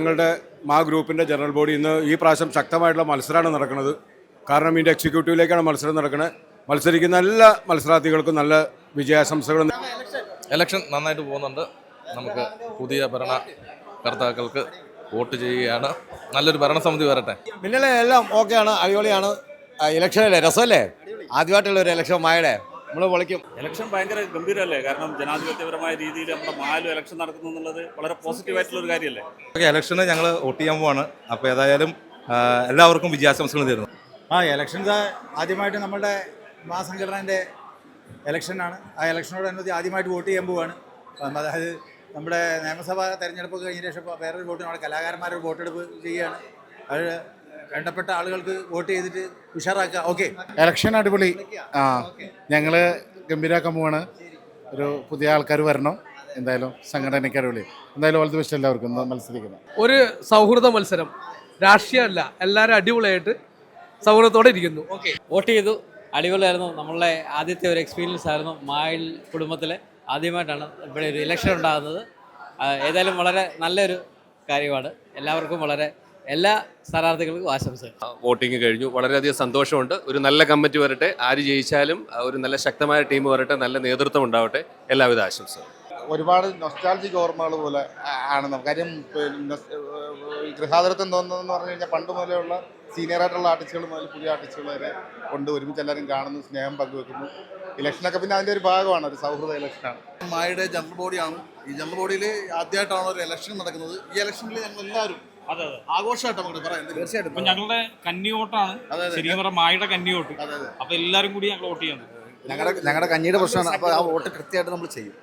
ഞങ്ങളുടെ മാ ഗ്രൂപ്പിൻ്റെ ജനറൽ ബോഡി ഇന്ന് ഈ പ്രാവശ്യം ശക്തമായിട്ടുള്ള മത്സരമാണ് നടക്കുന്നത്. കാരണം ഇതിൻ്റെ എക്സിക്യൂട്ടീവിലേക്കാണ് മത്സരം നടക്കുന്നത്. മത്സരിക്കുന്ന എല്ലാ മത്സരാർത്ഥികൾക്കും നല്ല വിജയാശംസകൾ. ഇലക്ഷൻ നന്നായിട്ട് പോകുന്നുണ്ട്. നമുക്ക് പുതിയ ഭരണകർത്താക്കൾക്ക് വോട്ട് ചെയ്യുകയാണ്. നല്ലൊരു ഭരണസമിതി വരട്ടെ. പിന്നിലെ എല്ലാം ഓക്കെയാണ്, അടിപൊളിയാണ്. ഇലക്ഷനല്ലേ, രസമല്ലേ? ആദ്യമായിട്ടുള്ള ഒരു ഇലക്ഷൻ മായുടെ നമ്മൾ പൊളിക്കും. ഇലക്ഷൻ ഭയങ്കര ഗംഭീരമല്ലേ? കാരണം ജനാധിപത്യപരമായ രീതിയിൽ നമ്മുടെ മാലും ഇലക്ഷൻ നടക്കുന്നു എന്നുള്ളത് വളരെ പോസിറ്റീവായിട്ടുള്ള ഒരു കാര്യമല്ലേ? ഇലക്ഷന് ഞങ്ങൾ വോട്ട് ചെയ്യാൻ പോവാണ്. അപ്പോൾ ഏതായാലും എല്ലാവർക്കും വിജയാശംസകൾ തരുന്നു. ഇലക്ഷൻ ആദ്യമായിട്ട് നമ്മളുടെ മാ സംഘടനേൻ്റെ ഇലക്ഷനാണ്. ആ ഇലക്ഷനോടനുബന്ധി ആദ്യമായിട്ട് വോട്ട് ചെയ്യാൻ പോവുകയാണ്. അതായത് നമ്മുടെ നിയമസഭാ തെരഞ്ഞെടുപ്പ് കഴിഞ്ഞ ശേഷം വേറൊരു വോട്ട് നമ്മുടെ കലാകാരന്മാരൊരു വോട്ടെടുപ്പ് ചെയ്യുകയാണ്. അത് വേണ്ടപ്പെട്ട ആളുകൾക്ക് വോട്ട് ചെയ്തിട്ട് ഉഷാറാക്കുക. ഓക്കെ, ഇലക്ഷൻ അടിപൊളി. ഞങ്ങൾ ഗംഭീരാക്കാൻ പോവാണ്. ഒരു പുതിയ ആൾക്കാർ വരണം. എന്തായാലും സംഘടനയ്ക്ക് അടിപൊളി. എന്തായാലും ഓൾ ദി ബെസ്റ്റ് എല്ലാവർക്കും മത്സരിക്കണം. ഒരു സൗഹൃദ മത്സരം, രാഷ്ട്രീയമല്ല, എല്ലാവരും അടിപൊളിയായിട്ട് സൗഹൃദത്തോടെ ഇരിക്കുന്നു. ഓക്കെ, വോട്ട് ചെയ്തു, അടിപൊളിയായിരുന്നു. നമ്മളുടെ ആദ്യത്തെ ഒരു എക്സ്പീരിയൻസ് ആയിരുന്നു. മായിൽ കുടുംബത്തിലെ ആദ്യമായിട്ടാണ് ഇവിടെ ഒരു ഇലക്ഷൻ ഉണ്ടാകുന്നത്. ഏതായാലും വളരെ നല്ലൊരു കാര്യമാണ്. എല്ലാവർക്കും എല്ലാ സ്ഥാനാർത്ഥികൾക്കും ആശംസകൾ. വോട്ടിംഗ് കഴിഞ്ഞു, വളരെയധികം സന്തോഷമുണ്ട്. ഒരു നല്ല കമ്മിറ്റി വരട്ടെ, ആര് ജയിച്ചാലും ഒരു നല്ല ശക്തമായ ടീം വരട്ടെ, നല്ല നേതൃത്വം ഉണ്ടാവട്ടെ. എല്ലാവിധ ആശംസകളും. ഒരുപാട് നൊസ്റ്റാൾജിക് ഓർമ്മകൾ പോലെ ആണ് നമുക്ക്. കാര്യം ഗൃഹാതുരത്വം തോന്നുന്നതെന്ന് പറഞ്ഞു കഴിഞ്ഞാൽ പണ്ട് മുതലുള്ള സീനിയറായിട്ടുള്ള ആർട്ടിസ്റ്റുകൾ മുതൽ പുതിയ ആർട്ടിസ്റ്റുകൾ വരെ കൊണ്ട് ഒരുമിച്ച് എല്ലാവരും കാണുന്നു, സ്നേഹം പങ്കുവെക്കുന്നു. ഇലക്ഷനൊക്കെ പിന്നെ അതിൻ്റെ ഒരു ഭാഗമാണ്, ഒരു സൗഹൃദ ഇലക്ഷനാണ്. മായുടെ ജനറൽ ബോഡിയാണ്. ഈ ജനറൽ ബോഡിയിൽ ആദ്യമായിട്ടാണ് ഒരു ഇലക്ഷൻ നടക്കുന്നത്. ഈ ഇലക്ഷനിൽ ഞങ്ങൾ എല്ലാവരും ആഘോഷമായിട്ട് നമുക്ക് പറയാം. തീർച്ചയായിട്ടും ഞങ്ങളുടെ കന്നിവോട്ടാണ്, ശരിക്കും പറഞ്ഞാൽ മായുടെ കന്നിവോട്ട്. അപ്പൊ എല്ലാവരും കൂടി ഞങ്ങൾ വോട്ട് ചെയ്യുന്നു. ഞങ്ങളുടെ കഞ്ഞിയുടെ പ്രശ്നമാണ്. അപ്പോൾ ആ വോട്ട് കൃത്യമായിട്ട് നമ്മൾ ചെയ്യും.